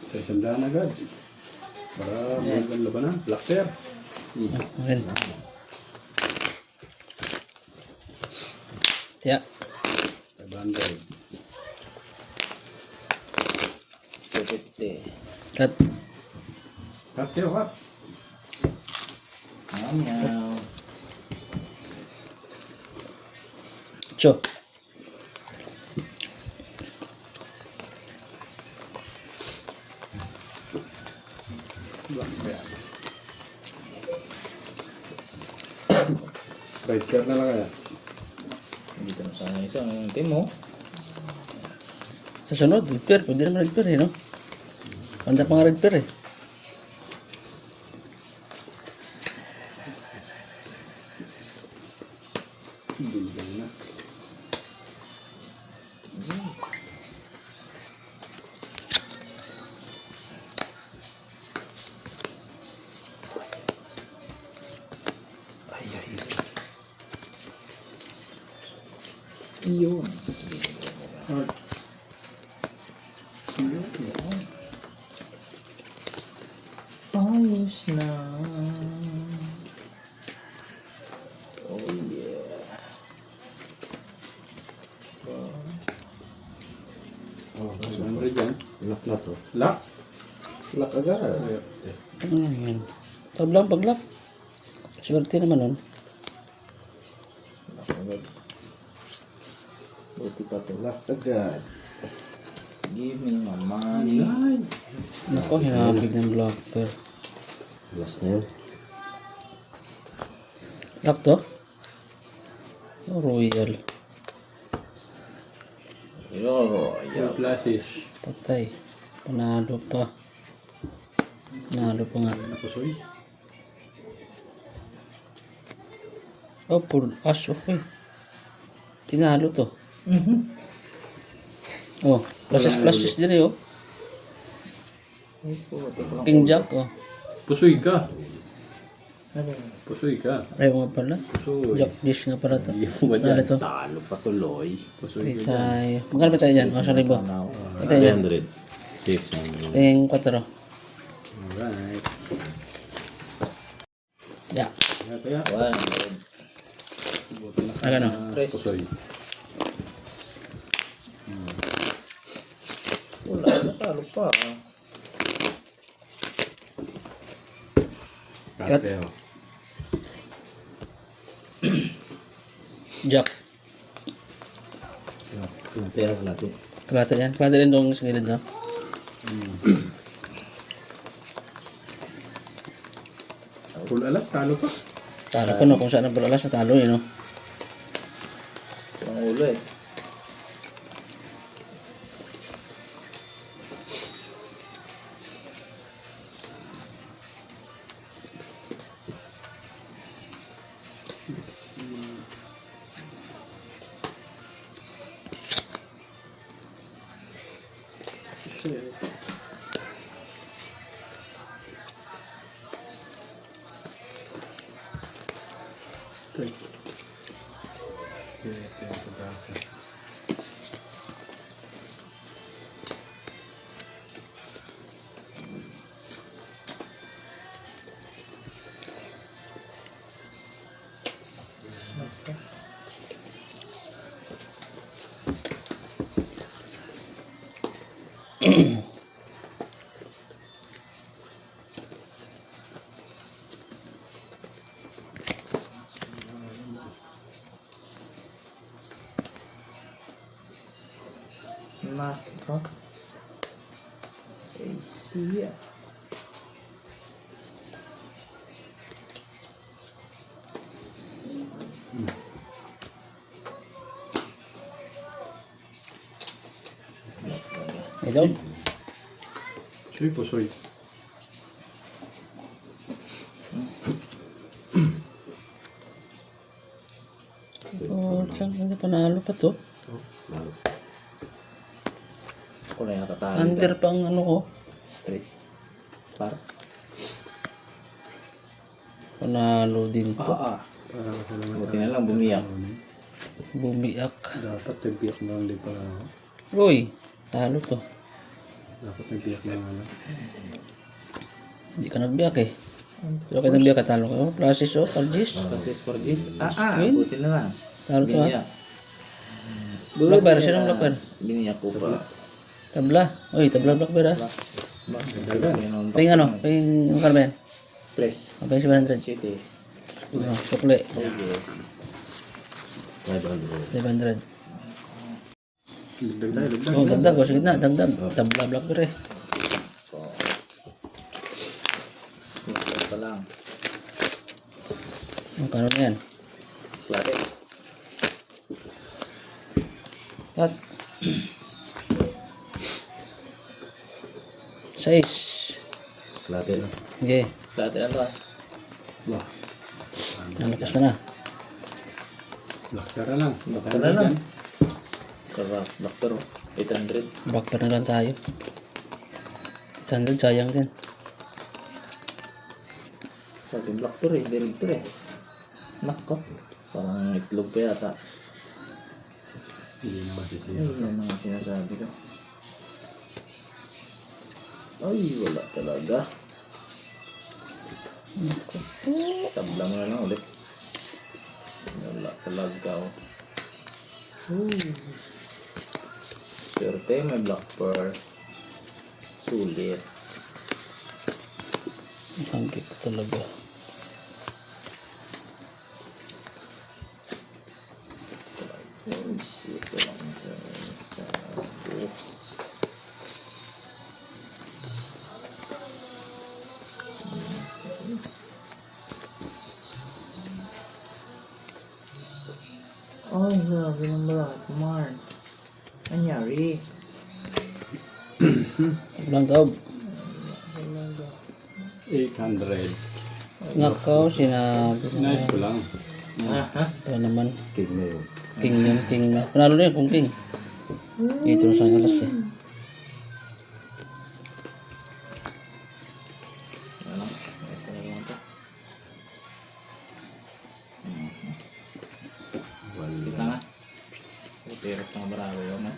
Sa isang daan agad. Para magandang labanan. Black pair. Ayan. Tiya. 500. 250. Cut. Cut kayo, cut. Meow. Cho. Black pair. Red pair na lang kaya. Dito na sana isang team mo. Sa sunod, red pair. Pwede naman red pair eh, no? Panda pa nga red pair eh. Binigyan na. Ay. Iyon. Hard. Ayos na. Oh yeah. Oh, 500 yan. Lock na to. Lock. Lock agad. Ano nga yan? Tablang paglap. Swerte naman nun. Buti pa to. Lock agad. Give me my money. Nako, hinabig ng black pair. Last na yun. Lock to? Oh, royal. Full classes. Patay. Panalo pa. Panalo pa nga. Napusoy. Oh, full as. Okay. Tinalo to. Oh, pluses din eh, oh. King Jack, oh. Pusoy ka. Pusoy ka. Ayaw nga pala. Pusoy. Jack dish nga pala to. Hindi mo ba Ano dyan? to? Talo pa tuloy. Pusoy Pay ka dyan. tayo. Magkano ba tayo dyan? Mga 1,000. Pay tayo dyan. 300. 600. Paying 4. Alright. Yeah. Kaya. 100. Buti na. Ano? Press. Pusoy. Wala. Natalo pa. Cut. Kayo. Jack. Pera ka natin. Kalata yan. Kalata rin doon sa gilid, no? Full alas, talo pa. Talo pa, no? Kung saan ang palalas na talo, no? Ang ulo eh. Okay. Nako. Siya. Ito. Pusoy, pusoy. Oh, saan? Hindi panalo pa to. Lalo. Ako na yung tatalo. Under pa ang ano ko. Straight. Par. Panalo din to. Para kasi lang Buti na lang bumiyak. Bumiyak. dapat nagbiyak na lang din para ako. Uy, talo to. Dapat nagbiyak na nga lang. Hindi ka nagbiyak eh. Pero kayo nagbiyak ka, talo ka. Oh, Francis, oh, Pargis. Francis Porgis. Queen. Buti na lang. Talo to ha. Biniyak. Blackbear, sinong Blackbear? Biniyak ko pa. Tabla. Uy, tabla Blackbear ha. Ping ano? Ping ang karben? Press. Okay, 700. City. Oh, sukli. Okay. 500. Dagdag tayo, dagdag. Oh, dagdag. Oh, sige na, dagdag. Tabla Blackbear eh. Ito pa lang. Ang kano na yan? Klate. At 6. Klate na. Okay, Klate na to. Wah, nalakas na na. blackberry lang. Blackbear na lang. Sarap. Blackbear. 800. Blackbear na lang tayo. 800, sayang din. Sabi Blackbear eh. Director eh. Nako. Parang itlog pa yata. Hindi naman siya. Ay, yan mga sinasabi ko. Ay, wala talaga. Tabla mo na lang ulit. Wala talaga. Swerte, may black pearl. Sulit. Hangkip talaga. Oh, shit. Walang sabi. Ay, grabe ng black mark. Anyari? Tablang taob. 800. Nakaw, sinabi ko na. Nice ko lang. Ha? Ito naman. King na yun. King yun, king na. Panalo na yun kung king. Dito na sa alas eh. Ano? Ito na lang ito. Kita nga. Pero pang bravo yun ha.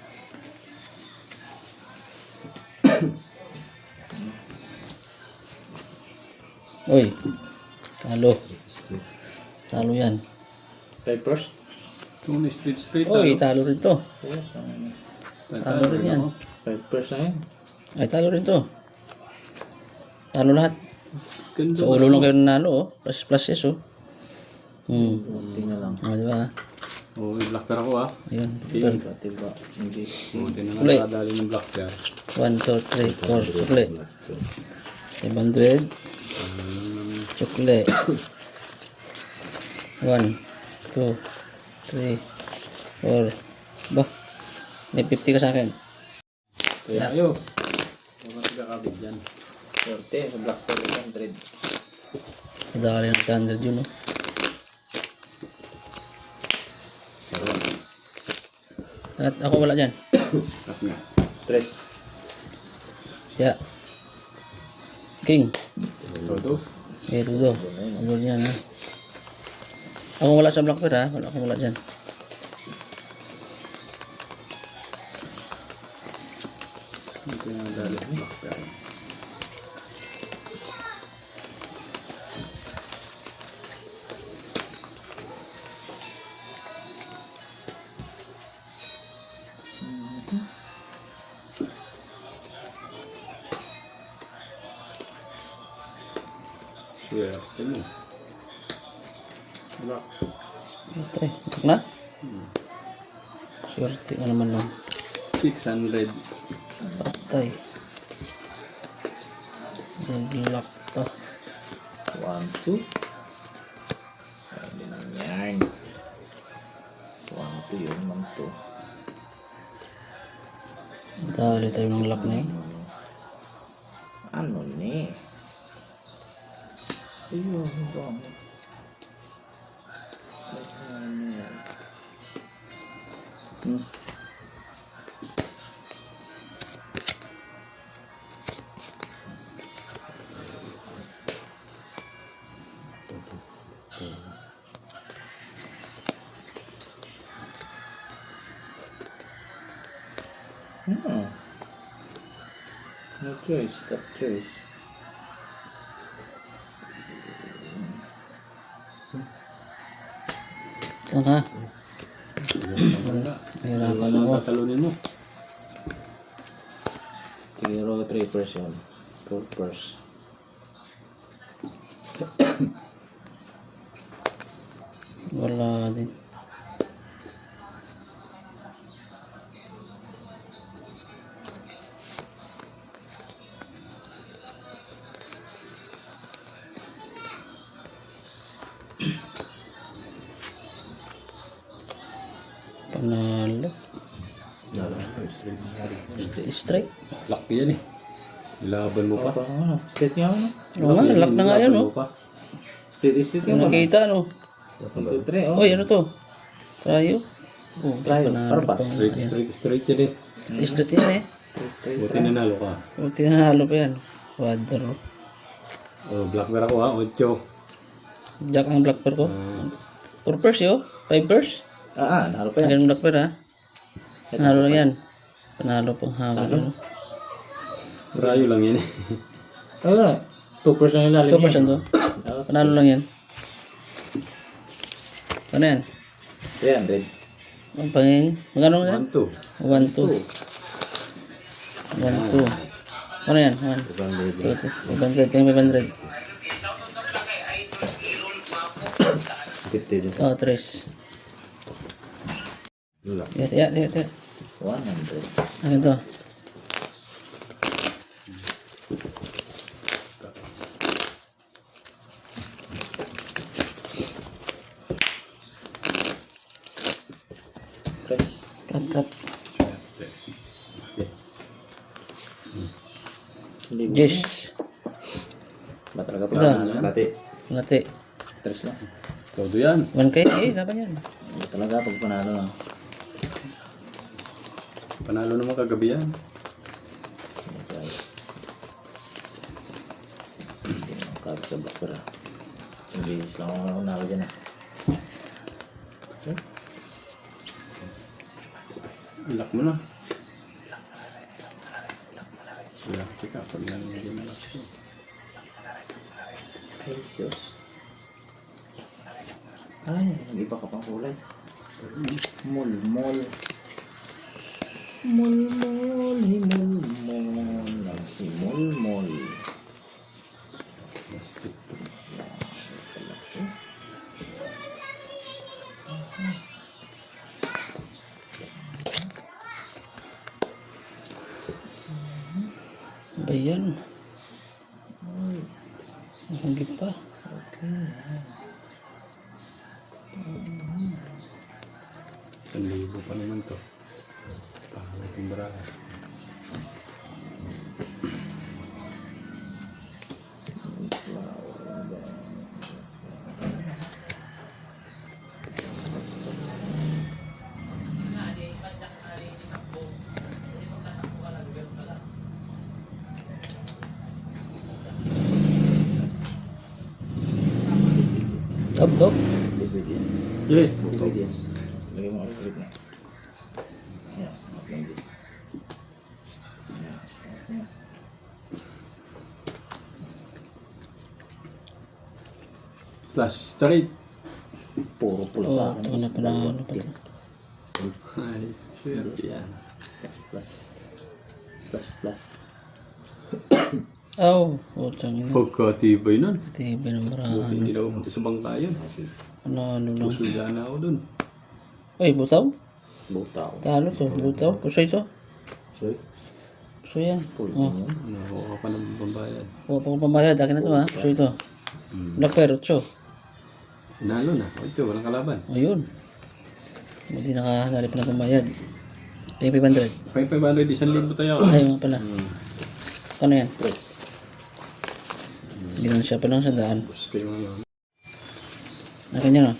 Uy, talo. Talo yan. Papers? Kung straight Uy, talo rin to. Yes. Talo rin yan. Papers na yun. Ay, talo rin to. Talo lahat. Ganda. Sa ulo lang kayo nanalo, oh. Plus yes, oh. Buti na lang. Oh, di ba? Oh, may blackberry ako ah. Ayun. Tiba. Hindi. Buti na Uli. lang kadali ng blackberry. 1, 2, 3, 4. Sukli. 500. Sukli. 1, 2, 3, 4. Bah. May 50 ka sa akin. Kaya ayo. Huwag kang kakabit dyan. Sorte sa Black Pearl 100. Madali ng 100 yun, oh. At ako wala dyan. Cut nga. Tres. Yeah. King. Todo. Eh, tudo. Tudo yan, ha. Ako wala sa Blackbear, ha. Wala akong wala dyan. Ito yung dali ng blackberry. Swerte mo. Wala. Ito eh. Ito na. Swerte ka naman lang. 600. Patay. Nag-lock to. 1, 2. Sabi lang yan. 1, 2 yun man to. Dali tayo ng lock na eh. Ano ni? Ayun, ba? No choice, top choice. Ito ka. Wala. Mahirapan Ano ako. ang tatalunin mo? Siguro 3 purse yun. 4 purse. Wala din. Panalo. Straight. Lock yan eh. Ilaban mo pa. Ano? State niya ano? Oo nga, lock na nga yan, Ilaban oh. mo pa. State Yung nakita, no? 1, 2, 3, oh. Oy, ano to? Tayo? Oh, Tayo, panalo para pa. pa. Straight yan eh. Straight yan eh. Straight. Buti nanalo ka. Buti nanalo pa yan. Quadro. Oh, black bear ako ha. 8. Jack ang black pearl ko. 4 purse yo. 5 purse. Nalo pa yan. Ganun black pearl ha. Panalo lang yan. Panalo pang habol. Ano? Rayo lang yan eh. Ayun, 2 purse lang ilalim 2 to. Panalo lang yan. Ano yan? 300. Ang pangin. Magkano yan? 1, 2. 1, 2. 1, 2. Ano yan? 1. 500. Kaya 500. 50 din. Oh, 3. Wala. Yeah. 100. Ano to? Press. Cut. Libo. Yes. Ba talaga pa? Ito. Kalati. Nati. 3 lang. Todo yan. 1K. Laban yan. Ba talaga pag panalo lang. Panalo naman kagabi yan. Kagad sa black pera. Hindi lang ako nalo dyan ah. Lock mo na. Wala. Teka, pag nalagyan na last ko. Ay, sus. Ay, iba ka pang kulay. Mulmol. Mulmol, himulmol. Nagsimulmol. Ba yan? Hindi pa. Isang libo pa naman to. Pangit yung baraha. Top. Yeah. Lagay mo ulit ulit na. Ayan, like this. Flash straight. Puro pula Oh, sa akin. ito na panalo pa to. Ay, shit yan. Plus. Oh, utang ina. Pagkatibay nun. Tibay ng barahan. Hindi na pumunta sa bangka yun. Panalo lang. Pusulda na ako dun. Oy, butaw. Butaw. Talo to. Butaw. Pusoy to. Sorry. Pusoy yan. Full Oh. yun. Ano, kuha ka ng pambayad. Huwag pa kong pambayad. Akin na to ha. Pusoy to. Black Pearl, 8. Inalo na. Ocho, walang kalaban. Ayun. Hindi nakahali pa ng pambayad. Pay 500. 500, 1,000 tayo. Ay, mga pala. Ano yan? Press. Bilang siya pa ng 100. Tapos kayo ngayon. Akin yan, oh.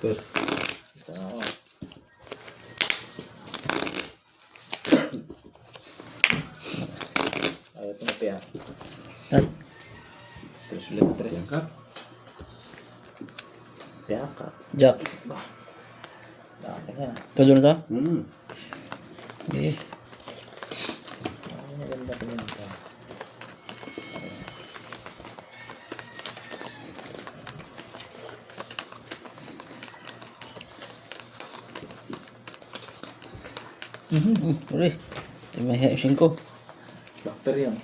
Per. Ito na ako. Ayaw ito na piya. Cut. Press ulit. Press. Yan ka. Piya ka. Jack. Akin yan. Todo na to? Hmm. Okay. Maganda ko yun. Uy. May 5. Blackberry yan.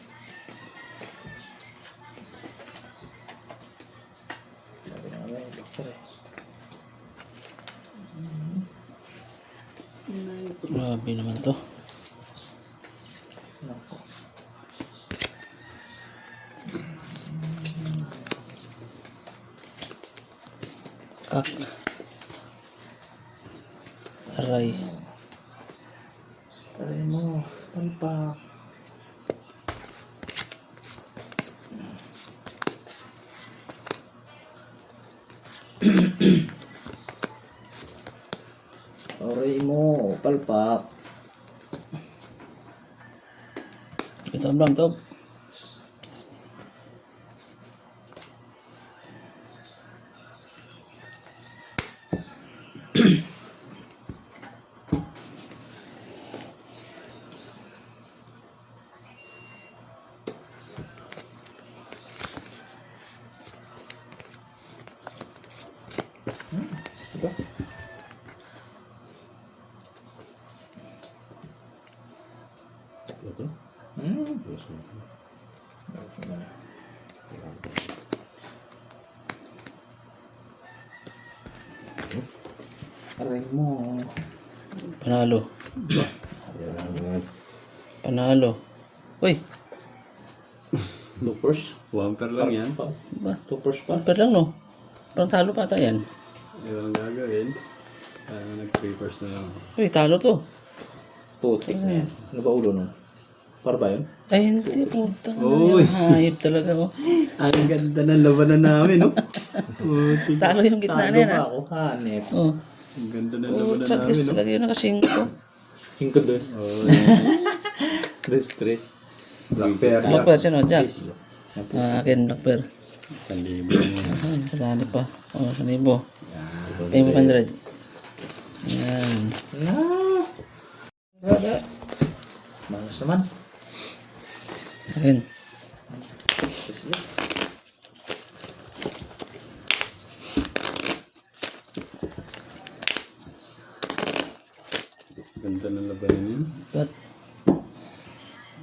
Sabi na nga yung blackberry. Grabe naman to. Nako. Kak. Aray. Aray mo. Palpak. Aray mo. Palpak. Ito lang to. Diba? Ito. Yes, Aray mo. Panalo. Ayan. Panalo. Uy. Loopers. Bumper lang yan. Ba? Loopers pa. Pamper lang no. Parang talo pa ata yan. Yung gagawin. Nag-papers na lang ako. Uy, talo to. Putik na yan. Ano ba ulo nun? Para ba yun? Ay, hindi. Puta na Uy. yan. Hayop talaga oh. Ang ganda ng labanan namin, no? Putik. Talo yung gitna na yan pa ah. ako, hanep. Oh. Ang ganda ng labanan Puta, namin, no? talaga yun nakasingko. 5-2. Oh, 2-3. Blackberry. Blackbear siya no, Jack. Akin Blackbear. 1,000. Ay, kasali pa. Oh, 1,000. 500. Yan. Na! Manos naman. Akin. Sige. Ganda ng labanan yun. But,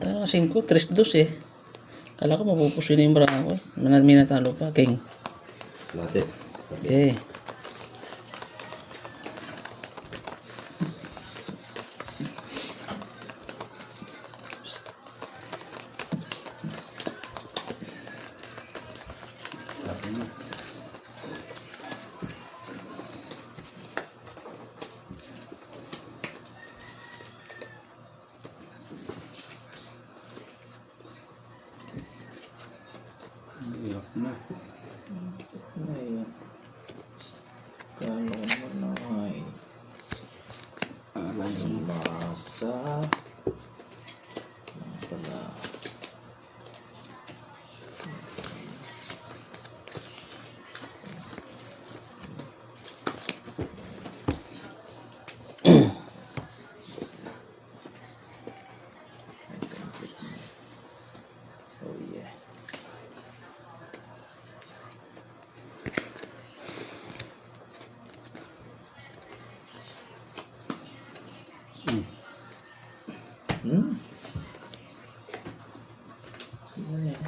tayo kasing ko, 3-2 eh. Kala ko mapupusin na yung brako. May natalo pa, King. Lahat. Eh. Iyak na. Ay. Kalo mo na ay. Masa. Ano pala? Oh yeah. Hmm? Ano yan?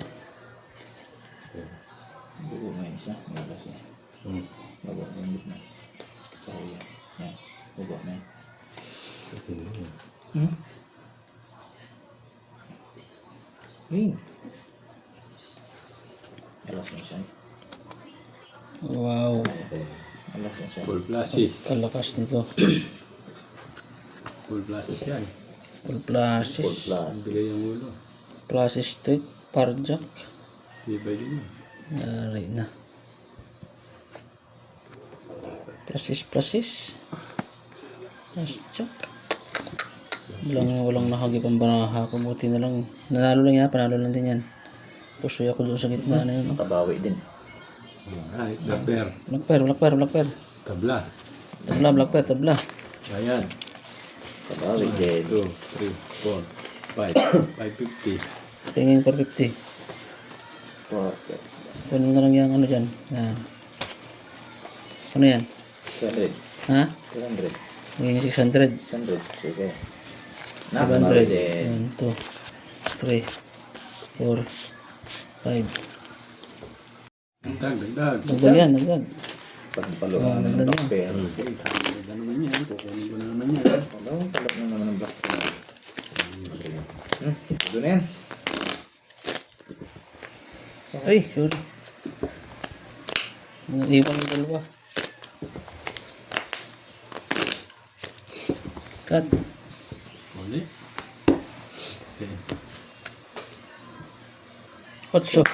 Buo na yun siya. Wala siya. Bago na yung gitna. So yan. Yan. Buo na yun. Hmm? Ring. Alas na siya. Wow. Alas na siya. Full flashes. Kalakas nito. Full flashes yan. Full flashes. Bigay yung ulo. Flashes street. Parjak. Iba din yun. Nari na. Flashes. Parjak. Walang nakagipang baraha. Kumuti na lang. Nanalo lang yan. Panalo lang din yan. Pusoy ako doon sa gitna na yun. Nakabawi din. Alright, Blackbear. Blackbear. Tabla. Tabla. Ayan. Nakabawi din. 2, 3, 4, 5. 550. Tingin 450. Perfect. Kunin na lang yung ano dyan. Yan. Ano yan? 200. Ha? 200. Magiging 600. 100. Sige. 500. din. 1, 2, 3, 4, 5. Dagdag. Dagdag yan, dagdag. Pagpalo Oh, na ng ganda black niya. pair. Dagdag naman yan. Kukunin ko na naman yan. Palo na naman ng black pair. Doon na yan. Ay, sorry. Iwan yung dalawa. Cut. Uli. Okay. 8.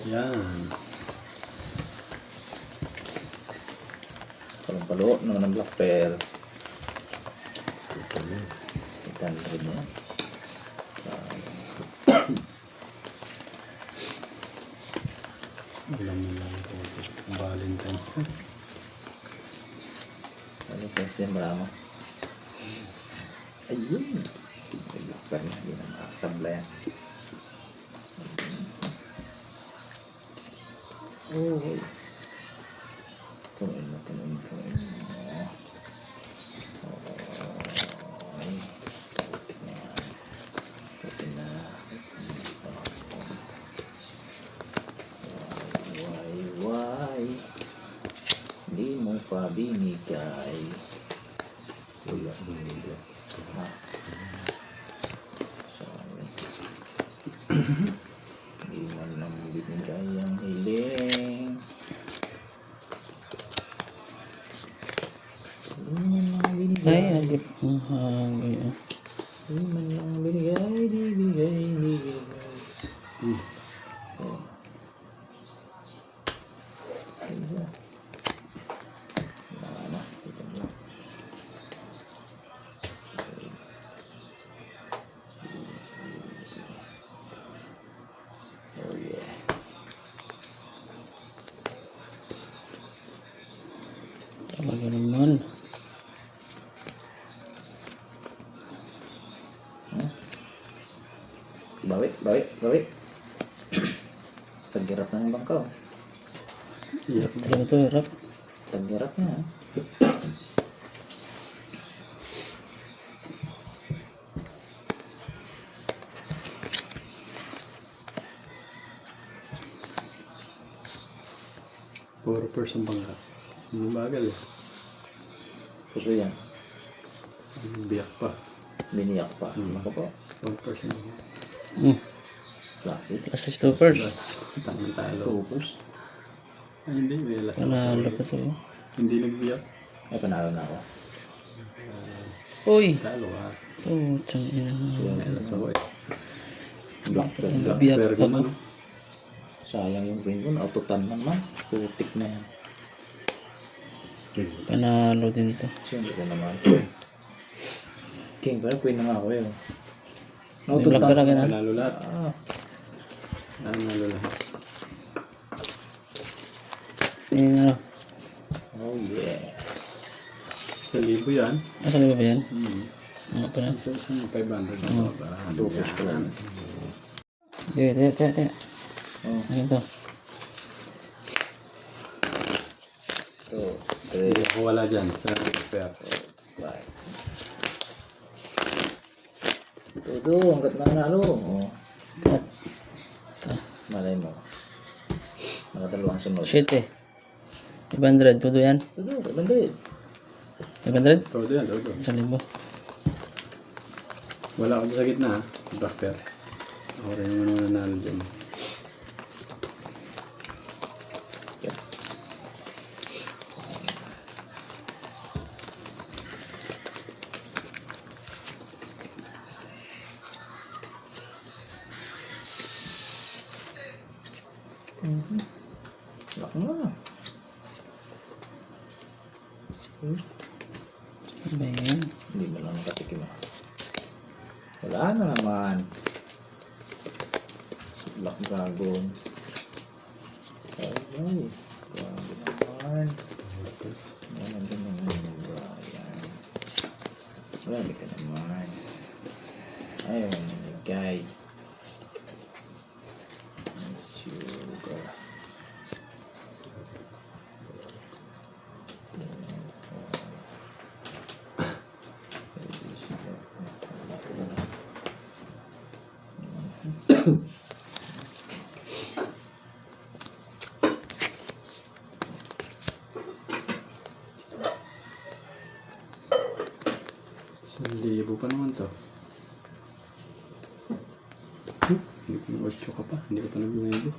Yan. Palo naman ng black pair. 800 na yan. Alam mo lang ito. Valentine's na. Ano first din marama? Ayun. May black pair na. Hindi na makatabla yan. Oh. Kumain na. Ay. Puti na. Why? Hindi mo pa binigay. Wala. Binigay. Ha? Sorry. Hindi mo lang binigay ang hiling. Hindi mo lang binigay. Ay, agip. Ay, Hindi mo lang binigay. Di bigay. Oh. Ayun. Wala na. Ito mo. Oh yeah. talaga naman. Bawi. Tagirap na ng bangkaw. Iyak. Talaga to, hirap. Tagirap na. 4% bangka. Hindi bagal eh. Puso yan. Biyak pa. Biniyak pa. Ako po. 1%. Classes. Assist to first. Tangan talo. Tupos. Ay, hindi. May alas. Panalo pa to. Hindi nagbiyak. Ay, panalo na ako. Uy! Talo ha. Oh, tiyang ina. May alas ako eh. Black pen. Black Biyak bear pa naman. ko. Sayang yung green ko. Auto-tan naman. Putik na yan. Panalo din to. Siyempre naman. King, pero queen na nga ako eh. Black bear agad na. Panalo lahat. Ah, Panalo lahat. Ayun na. oh yeah. 1,000 yan. Asan ba yan? Ano pa na? 500 na ba? Tupos ko lang. Teka. Oh, Ano to? so, Hindi ako wala dyan. Sa fair. right. Todo, hanggat nanalo. Oh, Tat. malay mo. Nakadalawang sunod. 7. 500. Todo yan. Todo, 100. 500? Todo yan. Todo. 1,000. Wala ako sa gitna ha. Black bear. Ako rin yung nanalo dyan. Yeah. Lak mo na. Ano ba yan? Hindi mo lang nakatikim ah. Wala na naman. Black Dragon. Ay, grabe naman. Naman din naman yung Brian. Grabe ka naman. Ayaw mo nanigay. Sugar. Libo pa naman to. Hindi ko na 8 ka pa. Hindi ko pa nag-libo.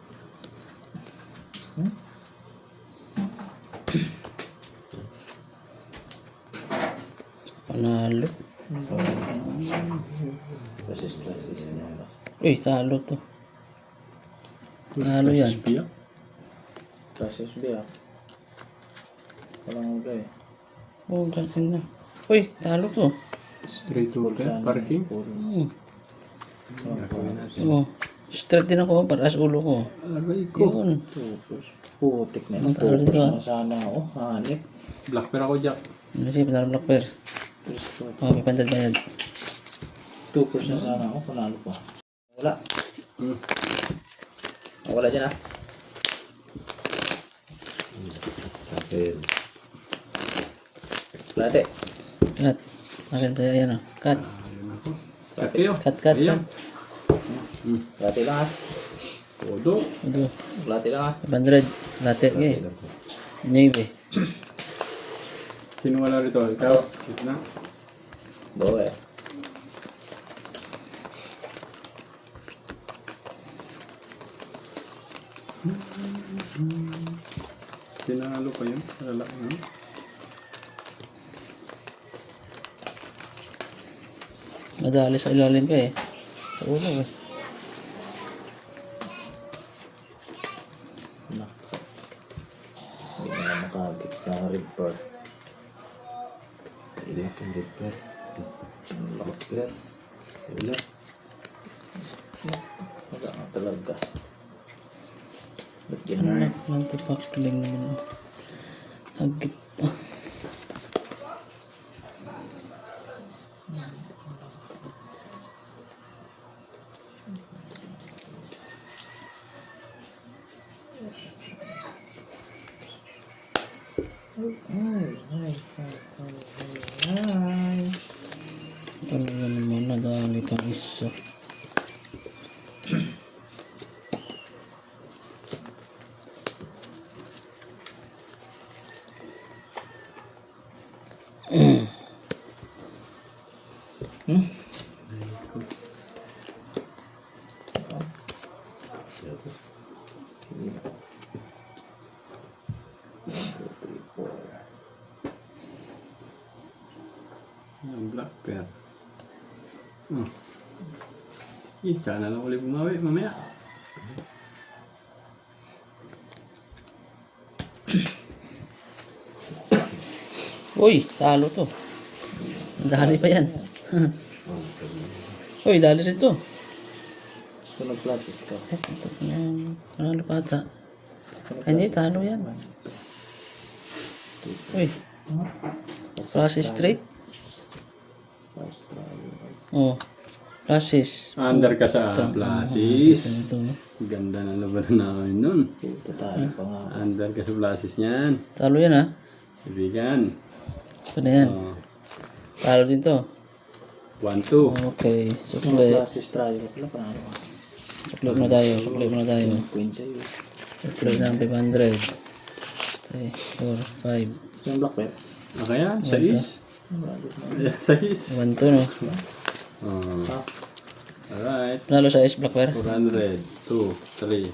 Panalo. Plus niya. Uy, talo to. Talo yan. Biyak. Plus biyak. Walang uga eh. Oh, ganyan na. Uy, talo to. Straight over. Parking. Hmm. Gagawin natin. Oh. Straight din ako, paras ulo ko. Aray ko. Yun. Putik na Ang yun. talo dito, ah. Na sana ako. Hanip. Black pair ako, Jack. Ano siya, panalo black pair. Oh, may pandal bayad. 2% na sana ako. Panalo pa. Wala. Hmm. Wala dyan ah. Akin. Plate. Cut. Akin tayo, ayan o. Cut. Ayun ako. Sakyo. Cut, cut, Ayan. cut. Plate lang ah. Todo. Ito. Plate lang ah. 500. Latte, eh. Navy. Sino wala rito? Ikaw? Ito na. Bawa eh. Tinalo pa yun. Lalaki na. Madali sa ilalim ka eh. Sa ulo eh. Nako. Hindi na makagit sa ripper. Hindi ako repair. Repair. Wala. Wala nga talaga. Ba't yan Ano na? na? Lantipak-ling naman. Hagip pa. Talaga naman nadali pang isa. Yung black pair. Oh. Tsaka na lang ulit bumawi mamaya. Uy, talo to. Dali pa yan. Uy, dali rin to. Kung nag-classes ka. Panalo pa ata. Ay, hindi, talo yan. Uy, process straight. Oh, process. Under ka sa Blasis. Ito. Ganda ng labanan namin nun. Ito tayo pa nga. Under ka sa Blasis niyan. Talo yan ha. Ibigan. Ito na yan. Oh. Talo din to. 1-2. Okay, Kung sukli. nag-classes tayo ka pala, panalo ka. Sukli muna tayo. Sukli muna tayo. Queen sa'yo. Sukli ng 500. 3, 4, 5. Yung black pair. Okay yan, 6. Ayan, 6. 1 to no. Oh. Alright. Panalo sa ice black pair. 400. 2, 3,